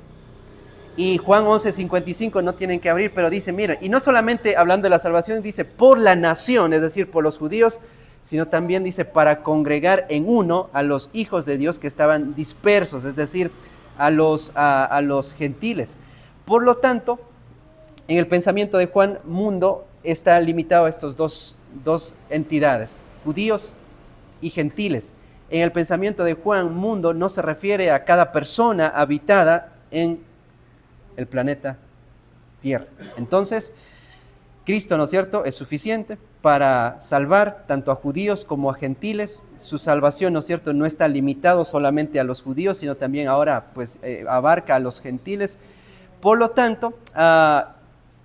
Y Juan 11:55 no tienen que abrir, pero dice, miren, y no solamente hablando de la salvación, dice por la nación, es decir, por los judíos, sino también dice para congregar en uno a los hijos de Dios que estaban dispersos, es decir, a los gentiles. Por lo tanto, en el pensamiento de Juan, mundo está limitado a estos dos entidades, judíos y gentiles. En el pensamiento de Juan, mundo no se refiere a cada persona habitada en el planeta Tierra. Entonces, Cristo, ¿no es cierto?, es suficiente para salvar tanto a judíos como a gentiles. Su salvación, ¿no es cierto?, no está limitado solamente a los judíos, sino también ahora pues abarca a los gentiles. Por lo tanto,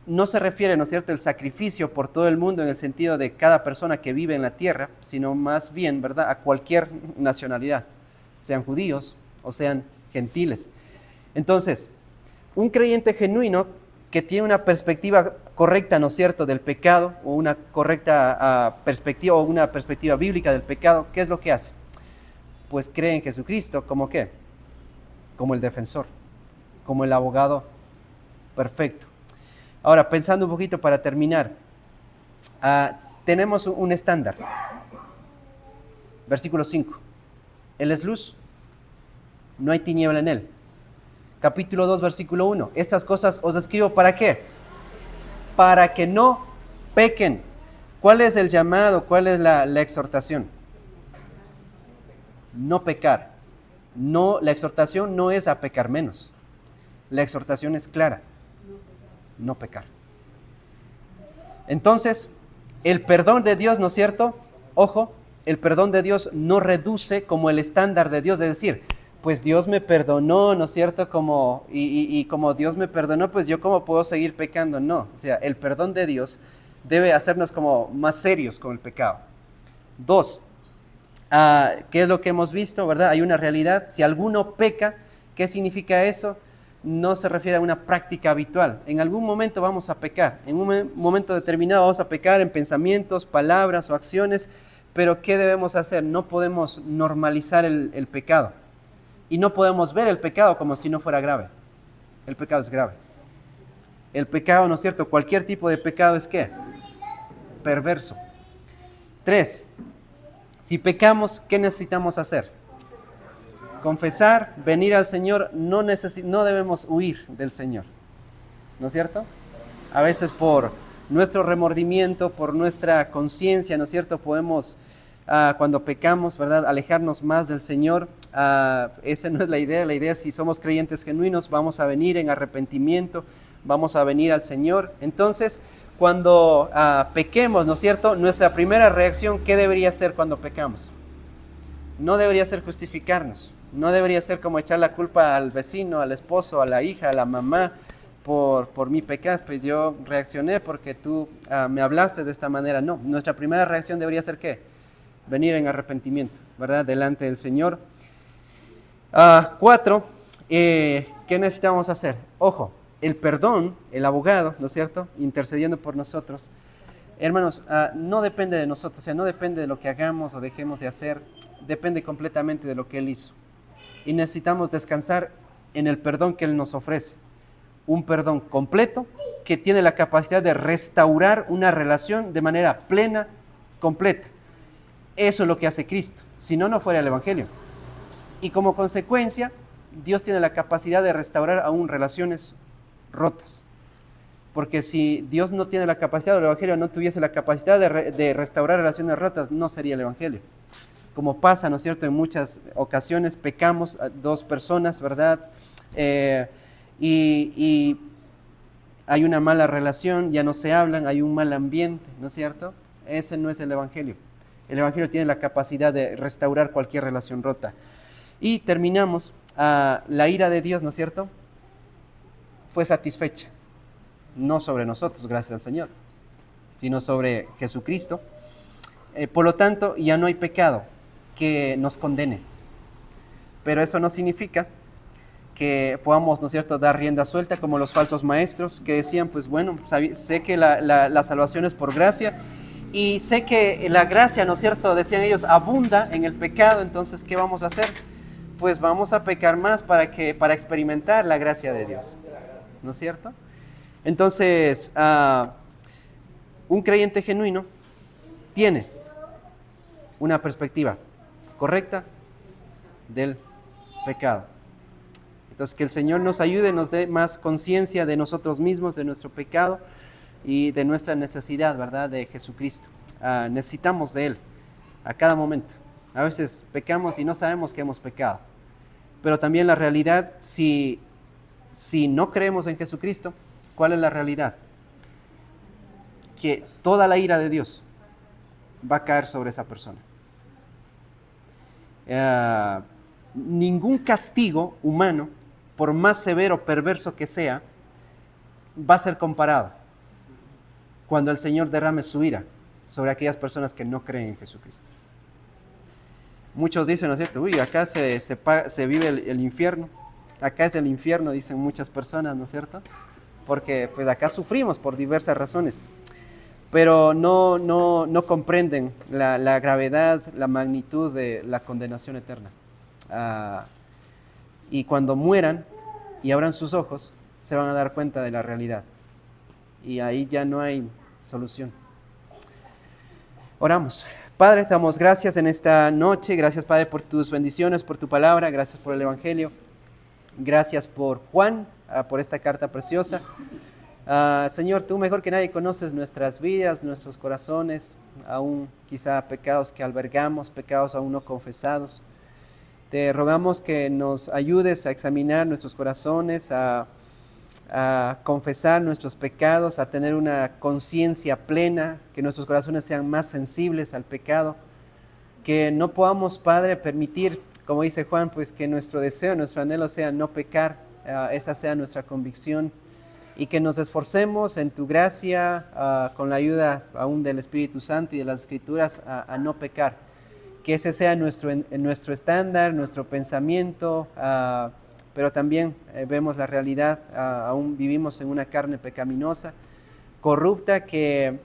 no se refiere, ¿no es cierto?, el sacrificio por todo el mundo en el sentido de cada persona que vive en la tierra, sino más bien, ¿verdad?, a cualquier nacionalidad, sean judíos o sean gentiles. Entonces, un creyente genuino que tiene una perspectiva correcta, ¿no es cierto?, del pecado, o una correcta perspectiva, o una perspectiva bíblica del pecado, ¿qué es lo que hace? Pues cree en Jesucristo, ¿como qué? Como el defensor, como el abogado perfecto. Ahora, pensando un poquito para terminar, tenemos un estándar. Versículo 5. Él es luz, no hay tiniebla en él. Capítulo 2, versículo 1. Estas cosas os escribo, ¿para qué? Para que no pequen. ¿Cuál es el llamado? ¿Cuál es la exhortación? No pecar. No, la exhortación no es a pecar menos. La exhortación es clara. No pecar. Entonces, el perdón de Dios, ¿no es cierto? Ojo, el perdón de Dios no reduce como el estándar de Dios, es decir, pues Dios me perdonó, ¿no es cierto? Y como Dios me perdonó, pues yo cómo puedo seguir pecando. No, o sea, el perdón de Dios debe hacernos como más serios con el pecado. 2, ¿Qué es lo que hemos visto, verdad? Hay una realidad. Si alguno peca, ¿qué significa eso? No se refiere a una práctica habitual. En algún momento vamos a pecar. En un momento determinado vamos a pecar en pensamientos, palabras o acciones. Pero ¿qué debemos hacer? No podemos normalizar el pecado. Y no podemos ver el pecado como si no fuera grave. El pecado es grave. El pecado, ¿no es cierto? Cualquier tipo de pecado es ¿qué? Perverso. 3. Si pecamos, ¿qué necesitamos hacer? Confesar, venir al Señor. No debemos huir del Señor. ¿No es cierto? A veces por nuestro remordimiento, por nuestra conciencia, ¿no es cierto? Podemos, cuando pecamos, ¿verdad? Alejarnos más del Señor. Esa no es la idea. La idea es si somos creyentes genuinos, vamos a venir en arrepentimiento, vamos a venir al Señor. Entonces, cuando pequemos, ¿no es cierto? Nuestra primera reacción, ¿qué debería ser cuando pecamos? No debería ser justificarnos. No debería ser como echar la culpa al vecino, al esposo, a la hija, a la mamá por mi pecado. Pues yo reaccioné porque tú me hablaste de esta manera. No, nuestra primera reacción debería ser ¿qué? Venir en arrepentimiento, ¿verdad? Delante del Señor. 4, ¿qué necesitamos hacer? Ojo. El perdón, el abogado, ¿no es cierto?, intercediendo por nosotros, hermanos, no depende de nosotros, o sea, no depende de lo que hagamos o dejemos de hacer, depende completamente de lo que Él hizo. Y necesitamos descansar en el perdón que Él nos ofrece. Un perdón completo que tiene la capacidad de restaurar una relación de manera plena, completa. Eso es lo que hace Cristo, si no, no fuera el Evangelio. Y como consecuencia, Dios tiene la capacidad de restaurar aún relaciones rotas. Porque si Dios no tiene la capacidad, o el Evangelio no tuviese la capacidad de restaurar relaciones rotas, no sería el Evangelio. Como pasa, ¿no es cierto? En muchas ocasiones pecamos a dos personas, ¿verdad? Y hay una mala relación, ya no se hablan, hay un mal ambiente, ¿no es cierto? Ese no es el Evangelio. El Evangelio tiene la capacidad de restaurar cualquier relación rota. Y terminamos, la ira de Dios, ¿no es cierto?, fue satisfecha, no sobre nosotros, gracias al Señor, sino sobre Jesucristo. Por lo tanto, ya no hay pecado que nos condene. Pero eso no significa que podamos, ¿no es cierto?, dar rienda suelta como los falsos maestros que decían, pues bueno, sé que la salvación es por gracia y sé que la gracia, ¿no es cierto?, decían ellos, abunda en el pecado, entonces, ¿qué vamos a hacer? Pues vamos a pecar más para experimentar la gracia de Dios. ¿No es cierto? Entonces, un creyente genuino tiene una perspectiva correcta del pecado. Entonces, que el Señor nos ayude, nos dé más conciencia de nosotros mismos, de nuestro pecado y de nuestra necesidad, ¿verdad?, de Jesucristo. Necesitamos de Él a cada momento. A veces pecamos y no sabemos que hemos pecado. Pero también la realidad, si no creemos en Jesucristo, ¿cuál es la realidad? Que toda la ira de Dios va a caer sobre esa persona. Ningún castigo humano, por más severo o perverso que sea, va a ser comparado cuando el Señor derrame su ira sobre aquellas personas que no creen en Jesucristo. Muchos dicen, ¿no es cierto? Uy, acá se vive el infierno. Acá es el infierno, dicen muchas personas, ¿no es cierto? Porque pues acá sufrimos por diversas razones. Pero no comprenden la gravedad, la magnitud de la condenación eterna. Y cuando mueran y abran sus ojos, se van a dar cuenta de la realidad. Y ahí ya no hay solución. Oramos. Padre, te damos gracias en esta noche. Gracias, Padre, por tus bendiciones, por tu palabra. Gracias por el Evangelio. Gracias por Juan, por esta carta preciosa. Señor, tú mejor que nadie conoces nuestras vidas, nuestros corazones, aún quizá pecados que albergamos, pecados aún no confesados. Te rogamos que nos ayudes a examinar nuestros corazones, a confesar nuestros pecados, a tener una conciencia plena, que nuestros corazones sean más sensibles al pecado, que no podamos, Padre, permitir, como dice Juan, pues que nuestro deseo, nuestro anhelo sea no pecar, esa sea nuestra convicción, y que nos esforcemos en tu gracia, con la ayuda aún del Espíritu Santo y de las Escrituras, a no pecar, que ese sea nuestro estándar, nuestro pensamiento, pero también vemos la realidad, aún vivimos en una carne pecaminosa, corrupta, que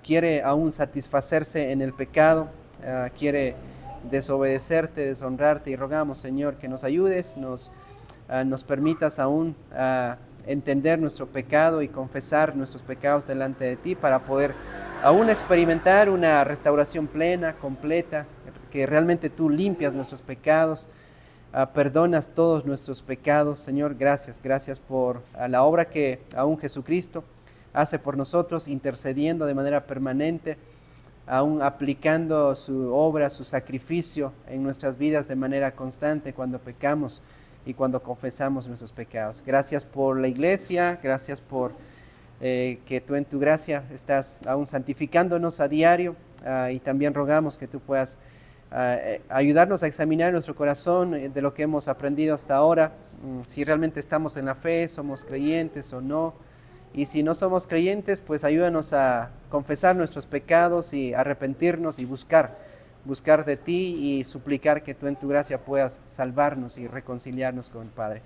quiere aún satisfacerse en el pecado, quiere desobedecerte, deshonrarte, y rogamos, Señor, que nos ayudes, nos permitas aún entender nuestro pecado y confesar nuestros pecados delante de ti para poder aún experimentar una restauración plena, completa, que realmente tú limpias nuestros pecados, perdonas todos nuestros pecados. Señor, gracias por la obra que aún Jesucristo hace por nosotros, intercediendo de manera permanente, aún aplicando su obra, su sacrificio en nuestras vidas de manera constante cuando pecamos y cuando confesamos nuestros pecados. Gracias por la iglesia, gracias por que tú en tu gracia estás aún santificándonos a diario, y también rogamos que tú puedas ayudarnos a examinar nuestro corazón de lo que hemos aprendido hasta ahora, si realmente estamos en la fe, somos creyentes o no. Y si no somos creyentes, pues ayúdanos a confesar nuestros pecados y arrepentirnos y buscar de ti y suplicar que tú en tu gracia puedas salvarnos y reconciliarnos con el Padre.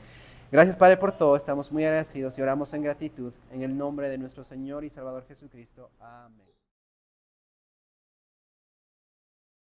Gracias, Padre, por todo. Estamos muy agradecidos y oramos en gratitud en el nombre de nuestro Señor y Salvador Jesucristo. Amén.